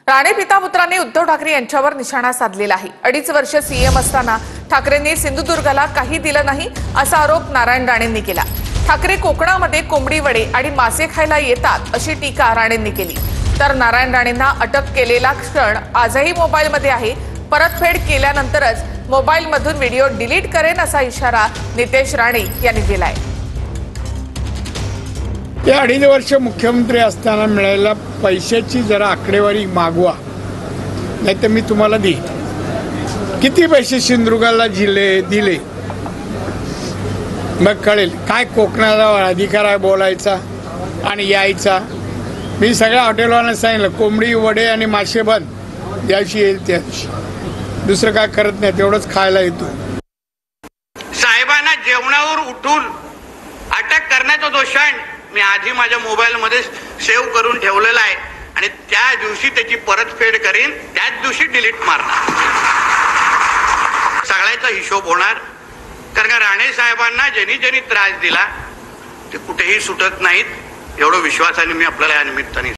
राणे पिता पुत्रांनी उद्धव ठाकरे यांच्यावर निशाणा साधलेला आहे। 2.5 वर्ष सीएम असताना ठाकरेंनी सिंधुदुर्गला काही दिलं नाही असा आरोप नारायण राणेंनी केला। ठाकरे कोकणामध्ये कोंबडी वडे आणि मासे खायला येतात अशी टीका राणेंनी केली। तर नारायण राणेंना अटक केलेला क्षण आजही मोबाईलमध्ये आहे। परतफेड केल्यानंतरच मोबाईलमधून व्हिडिओ डिलीट करेन असा इशारा नितेश राणे यांनी दिलाय। ते 2.5 वर्ष मुख्यमंत्री असताना मिळालेल्या पैशाची जरा आकडेवारी मागवा, नाहीतर मी तुम्हाला देईन। किती पैसे सिंधुदुर्गाला दिले मग कळेल काय कोकणाला अधिकार आहे बोलायचा आणि यायचा। मी सगळ्या हॉटेलवाल्यांना सांगितलं कोंबडी वडे आणि मासे बंद, द्यायची येईल त्या दिवशी। दुसरं काय करत नाही, तेवढंच खायला येतो। साहेबांना जेवणावर उठून अटक करण्याचा तो क्षण मी आधी माझ्या मोबाईलमध्ये सेव्ह करून ठेवलेला आहे आणि त्या दिवशी त्याची परतफेड करीन, त्याच दिवशी डिलीट मारणार। सगळ्याचा हिशोब होणार, कारण राणे साहेबांना ज्यांनी त्रास दिला ते कुठेही सुटत नाहीत, एवढं विश्वासाने मी आपल्याला या निमित्ताने